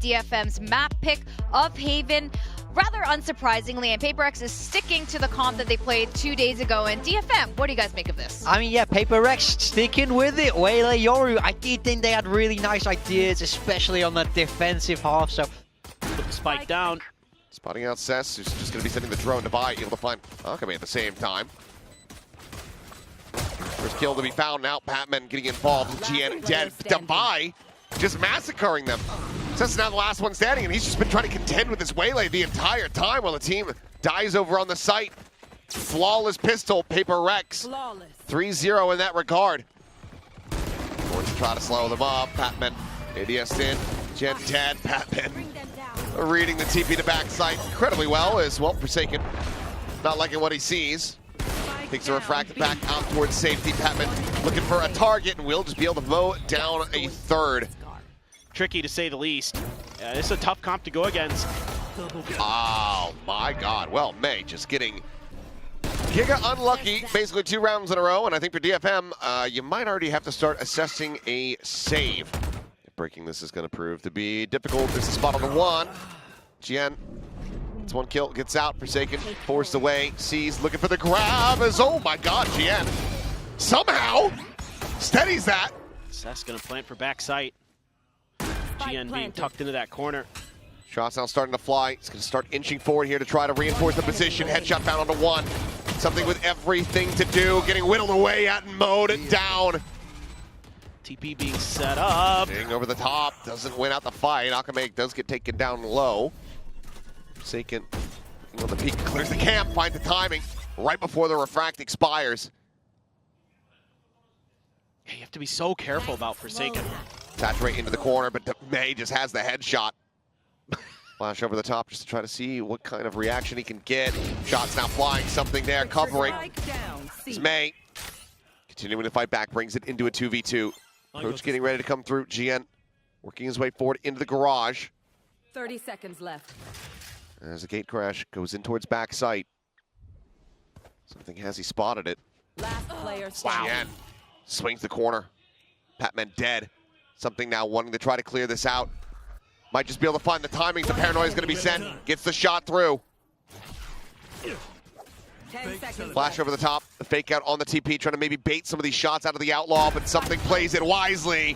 DFM's map pick of Haven, rather unsurprisingly, and PRX is sticking to the comp that they played 2 days ago. And DFM, what do you guys make of this? I mean, yeah, PRX sticking with it. Waylay, Yoru, I did think they had really nice ideas, especially on the defensive half, so... Put the spike down. Spotting out Cess, who's just going to be sending the drone to buy, able to find Akame at the same time. First kill to be found now. Patman getting involved. GN dead. Defy just massacring them. Cess is now the last one standing, and he's just been trying to contend with this Waylay the entire time while the team dies over on the site. Flawless pistol, PRX. 3-0 in that regard. Going to try to slow them up. Patman, ADS in. Gen dead. Patman reading the TP to backside incredibly well as well. Forsaken not liking what he sees. Takes a refracted back out towards safety. Patman looking for a target, and will just be able to mow down a third. Tricky to say the least. This is a tough comp to go against. Oh my God. Well, May just getting giga unlucky basically 2 rounds in a row, and I think for DFM, you might already have to start assessing a save. Breaking this is going to prove to be difficult. There's a spot on the one. Jian, it's 1 kill, gets out. Forsaken, forced away. Sees, looking for the grab. As oh my God, Jian somehow steadies that. Cess going to plant for backside. Jian being tucked into that corner. Shots now starting to fly. He's going to start inching forward here to try to reinforce the position. Headshot found onto 1. Something with everything to do. Getting whittled away at and mowed it down. TP being set up. Getting over the top. Doesn't win out the fight. Akame does get taken down low. Forsaken on the peak. Clears the camp. Finds the timing right before the refract expires. You have to be so careful about Forsaken. Saturate into the corner, but May just has the headshot. Flash over the top just to try to see what kind of reaction he can get. Shots now flying, something there, covering. It's May. Continuing to fight back, brings it into a 2v2. Approach getting ready to come through. GN working his way forward into the garage. 30 seconds left. As the gate crash goes in towards back sight. Something has he spotted it. Last player standing. GN swings the corner. Patman dead. Something now wanting to try to clear this out. Might just be able to find the timing. The paranoia is going to be sent. Gets the shot through. 10 seconds Flash left. over the top. The fake out on the TP, trying to maybe bait some of these shots out of the outlaw, but something plays it wisely.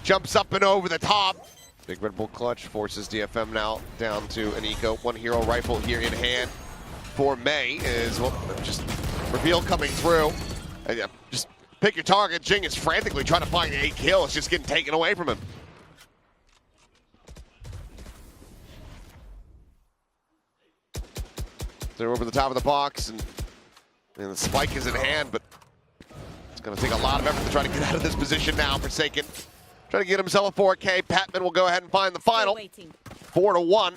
Jumps up and over the top. Big Red Bull clutch forces DFM now down to an eco. 1 hero rifle here in hand for May is, well, just reveal coming through. And, just pick your target. Jing is frantically trying to find 8 kills, just getting taken away from him. They're over the top of the box, and the spike is in hand, but it's going to take a lot of effort to try to get out of this position now. Forsaken trying to get himself a 4K. Patman will go ahead and find the final. 4-1.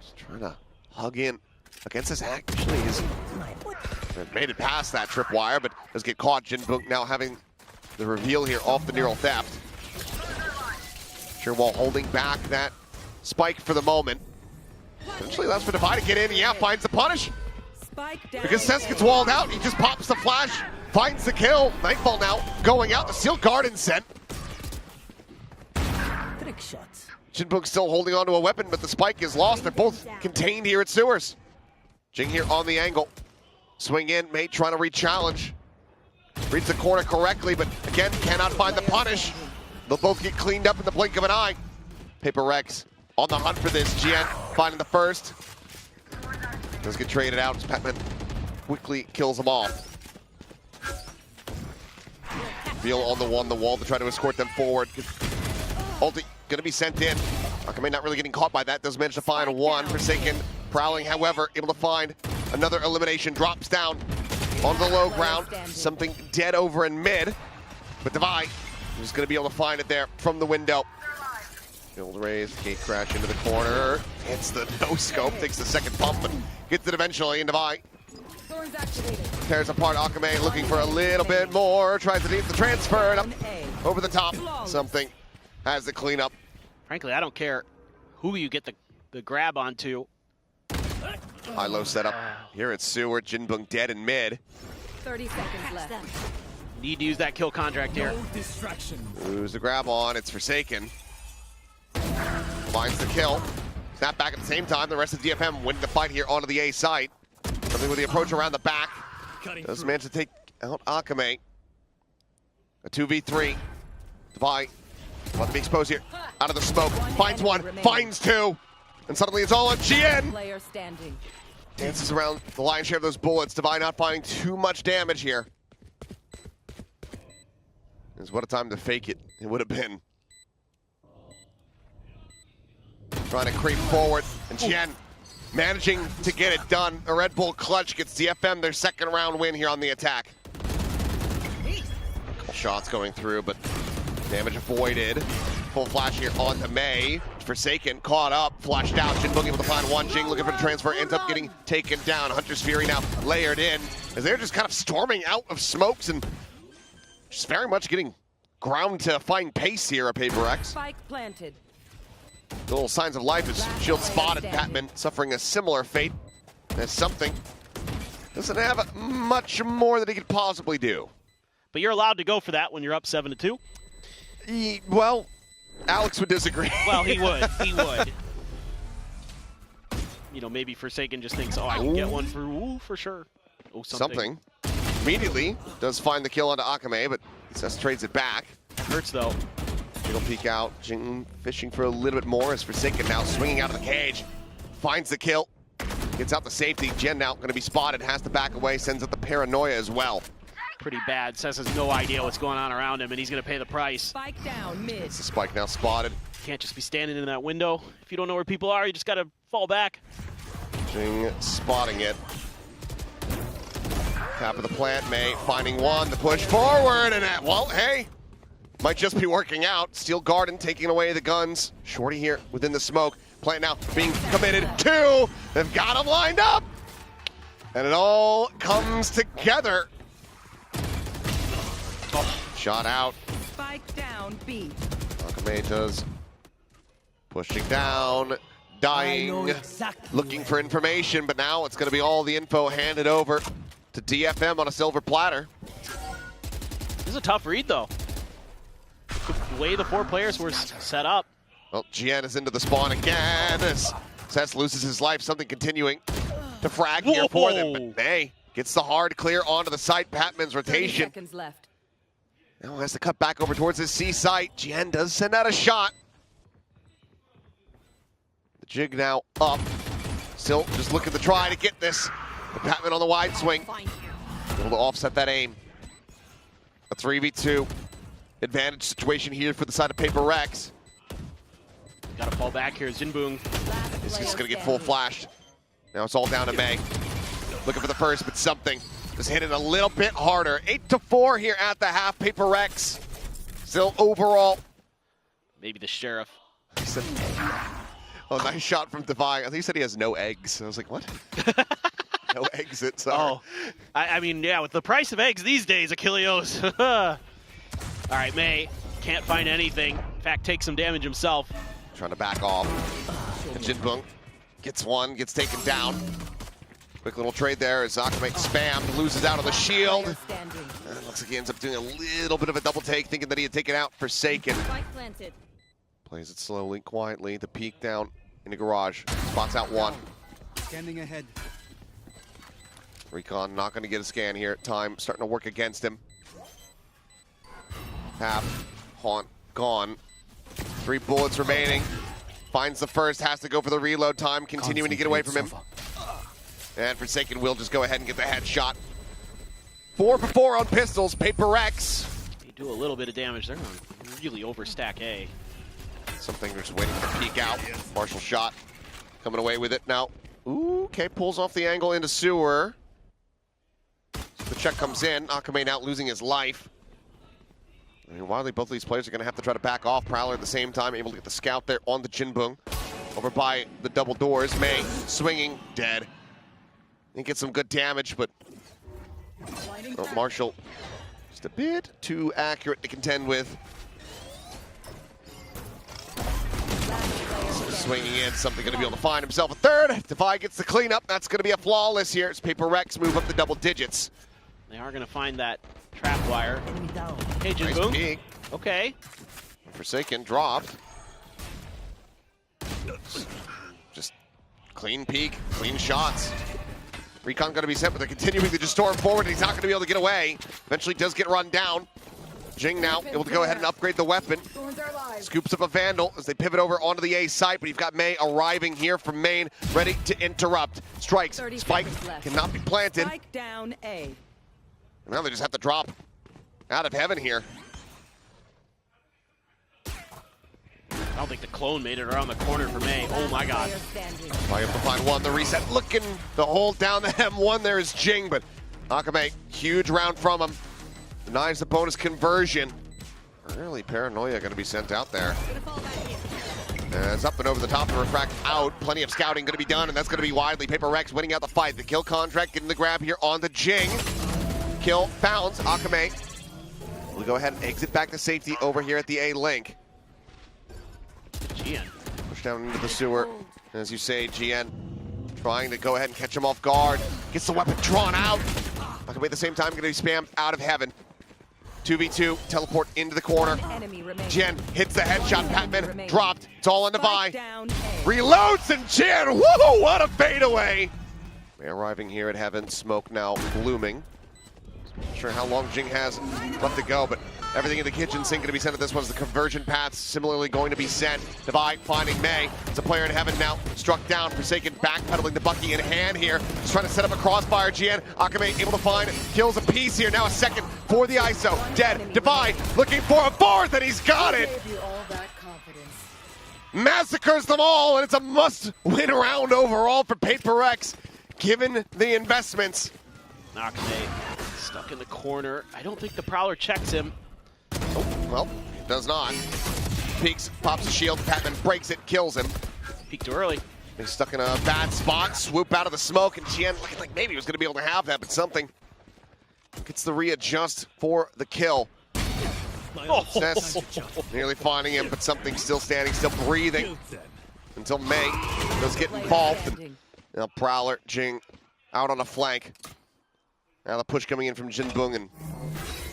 Just trying to hug in against this actually. He's made it past that tripwire, but does get caught. Jinbuk now having the reveal here off the neural theft. Sure, while holding back that spike for the moment. Eventually allows for Defy to get in. Yeah, finds the punish. Because Cess gets walled out. He just pops the flash, finds the kill. Nightfall now going out. The Sealed Garden sent. Jinbuk still holding onto a weapon, but the spike is lost. They're both contained here at Sewers. Jing here on the angle. Swing in, Mate trying to re-challenge. Reads the corner correctly, but again, cannot find the punish. They'll both get cleaned up in the blink of an eye. PRX on the hunt for this. GN finding the first. Does get traded out as Patman quickly kills them all. Reveal on the wall to try to escort them forward. Ulti gonna be sent in. Akame not really getting caught by that. Does manage to find 1. Forsaken prowling, however, able to find another elimination. Drops down on the low ground. Something dead over in mid. But Devi is gonna be able to find it there from the window. Shield raise, gate crash into the corner. Hits the no-scope, takes the second pump, and gets it eventually. And Devi tears apart Akame, looking for a little bit more. Tries to deep the transfer, and up over the top. Something has the cleanup. Frankly, I don't care who you get the grab onto. High-low setup here at Seward. Jinbuk dead in mid. 30 seconds left. Need to use that kill contract here. Who's the grab on? It's Forsaken. finds the kill. Snap back at the same time. The rest of DFM winning the fight here onto the A site. Something with the approach around the back. Does manage to take out Akame. A 2v3. Devi, about to be exposed here. Out of the smoke. Finds one. Finds two. And suddenly it's all on GN. Player standing. Dances around the lion's share of those bullets. Devi not finding too much damage here. What a time to fake it. It would have been. Trying to creep forward. And GN managing to get it done. A Red Bull clutch gets DFM their second round win here on the attack. Couple shots going through, but damage avoided. Full flash here onto Mei. Forsaken caught up, flashed out. Jinbung able to find one. Jing looking for the transfer, ends up getting taken down. Hunter's Fury now layered in as they're just kind of storming out of smokes and just very much getting ground to find pace here at PRX. Spike planted. Little signs of life as Shield spotted. Patman suffering a similar fate as something. Doesn't have much more that he could possibly do. But you're allowed to go for that when you're up 7-2. Well, Alex would disagree. Well, he would. He would. You know, maybe Forsaken just thinks, oh, I can get one for sure. Oh, something. Immediately does find the kill onto Akame, but Cess trades it back. Hurts, though. Jing will peek out. Jing fishing for a little bit more as Forsaken now swinging out of the cage. Finds the kill. Gets out the safety. Jen now going to be spotted. Has to back away. Sends out the paranoia as well. Pretty bad. Cess has no idea what's going on around him, and he's going to pay the price. Spike down mid. It's the spike now spotted. Can't just be standing in that window. If you don't know where people are, you just got to fall back. Jing spotting it. Top of the plant, Mei finding one. The push forward, and well, hey, might just be working out. Steel Garden taking away the guns. Shorty here within the smoke. Plant now being committed. Two. They've got him lined up, and it all comes together. Shot out. Spike down B. Akame does pushing down, dying, looking for information, but now it's going to be all the info handed over to DFM on a silver platter. This is a tough read, though. The way the four players were set up. Well, GN is into the spawn again as Cess loses his life. Something continuing to frag here for them, but Mei gets the hard clear onto the site. Patman's 30 rotation. seconds left. Now has to cut back over towards his C site. GN does send out a shot. The jig now up. Still just looking to try to get this. But Patman on the wide swing. Able to offset that aim. A 3v2 advantage situation here for the side of PRX. Got to fall back here. Jinbung. He's just going to get full flashed. Now it's all down to Mei. Looking for the first, but something. Just hit it a little bit harder. 8-4 here at the half. PRX still overall. Maybe the sheriff. Oh, nice shot from Devi. I think he said he has no eggs. I was like, what? No exits. Oh, I mean, yeah, with the price of eggs these days, Achilleos. All right, Mei can't find anything. In fact, takes some damage himself. Trying to back off. And Jinbung gets one, gets taken down. Quick little trade there as Akame spammed, loses out of the shield. And looks like he ends up doing a little bit of a double take, thinking that he had taken out Forsaken. Plays it slowly, quietly. The peek down in the garage. Spots out one. Scanning ahead. Recon not going to get a scan here. Time starting to work against him. Half, Haunt, gone. 3 bullets remaining. Finds the first, has to go for the reload. Time continuing to get away from him. And Forsaken will just go ahead and get the headshot. 4 for 4 on pistols. PRX. They do a little bit of damage. They're going to really overstack A. Something just waiting to peek out. Partial shot. Coming away with it now. Ooh, okay, pulls off the angle into sewer. The check comes in. Akame now losing his life. I mean, wildly, both of these players are going to have to try to back off. Prowler at the same time, able to get the scout there on the Jinbung. Over by the double doors. Mei swinging, dead. He gets some good damage, but Marshall just a bit too accurate to contend with. Swinging in, something going to be able to find himself a third. Devi gets the cleanup. That's going to be a flawless here as PRX move up the double digits. They are going to find that trap wire. Hey, Nice Jinbung. peek. Okay. Forsaken dropped. Just clean peek, clean shots. Recon going to be sent, but they're continuing to just storm forward, and he's not going to be able to get away. Eventually does get run down. Jing now able to go ahead and upgrade the weapon. Scoops up a Vandal as they pivot over onto the A site, but you've got Mei arriving here from main, ready to interrupt. Strikes, Spike cannot be planted. Spike down A. Now they just have to drop out of heaven here. I don't think the clone made it around the corner for Mei. Oh my god. Might able to find one, the reset, looking to hold down the M1. There is Jing, but Akame, huge round from him. Denies the bonus conversion. Early paranoia going to be sent out there. It's up and over the top to refract out. Plenty of scouting going to be done, and that's going to be widely. PRX winning out the fight. The kill contract getting the grab here on the Jing. Kill founds. Akame will go ahead and exit back to safety over here at the A link. GN. Push down into the sewer. As you say, GN trying to go ahead and catch him off guard. Gets the weapon drawn out. Akame at the same time going to be spammed out of heaven. 2v2, teleport into the corner. Jen hits the headshot, Patman dropped. It's all on Devi. Reloads and Jen, whoa, what a fadeaway. They're arriving here at heaven, smoke now blooming. Not sure how long Jing has left to go, but everything in the kitchen sink going to be sent at this one. The conversion paths similarly going to be sent. Devi finding Mei. It's a player in heaven now. Struck down. Forsaken backpedaling the Bucky in hand here. Just trying to set up a crossfire. GN. Akame able to find. Kills a piece here. Now a second for the ISO. Dead. Devi looking for a fourth, and he's got it. Massacres them all, and it's a must-win round overall for PRX, given the investments. Akame stuck in the corner. I don't think the Prowler checks him. Oh, well, it does not. Peeks, pops a shield, Patman breaks it, kills him. Peeked too early. He's stuck in a bad spot, swoop out of the smoke, and Chien looking like maybe he was going to be able to have that, but something gets the readjust for the kill. Cess nearly finding him, but something still standing, still breathing until Mei does get involved. And now Prowler, Jing out on a flank. Now the push coming in from Jinbung, and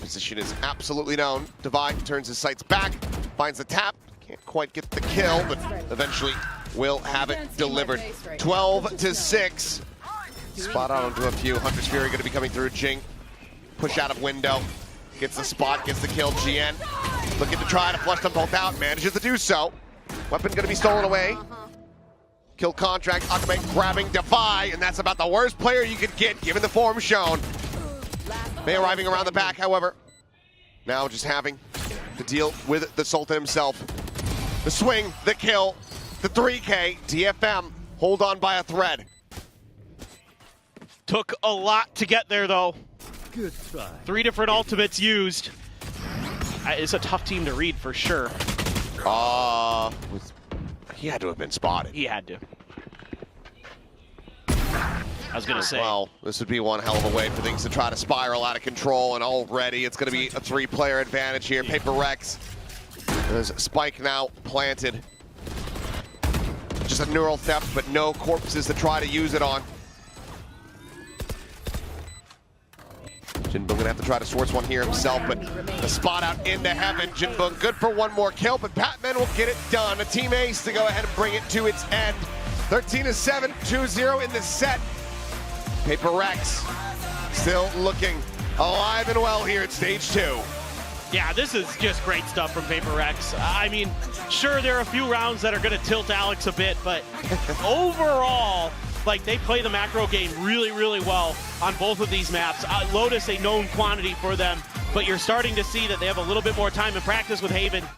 position is absolutely known. Devi turns his sights back, finds the tap, can't quite get the kill, but eventually will have it delivered. 12-6. Spot out onto a few. Hunter's Fury going to be coming through. Jing, push out of window, gets the spot, gets the kill. GN looking to try to flush them both out, manages to do so. Weapon going to be stolen away. Kill contract, Akame grabbing Devi, and that's about the worst player you could get given the form shown. Mei arriving around the back, however. Now just having to deal with the Sultan himself. The swing, the kill, the 3K, DFM, hold on by a thread. Took a lot to get there, though. Good try. 3 different ultimates used. It's a tough team to read for sure. He had to have been spotted. He had to. I was going to say. Well, this would be one hell of a way for things to try to spiral out of control, and already it's going to be a 3-player advantage here. PRX. There's Spike now planted. Just a neural theft, but no corpses to try to use it on. Jinbung gonna have to try to source one here himself, but the spot out into heaven. Jinbung good for one more kill, but Patman will get it done. A team ace to go ahead and bring it to its end. 13-7, 2-0 in the set. PRX still looking alive and well here at stage 2. Yeah, this is just great stuff from PRX. I mean, sure, there are a few rounds that are going to tilt Alex a bit, but overall, like, they play the macro game really, really well on both of these maps. Lotus, a known quantity for them, but you're starting to see that they have a little bit more time in practice with Haven.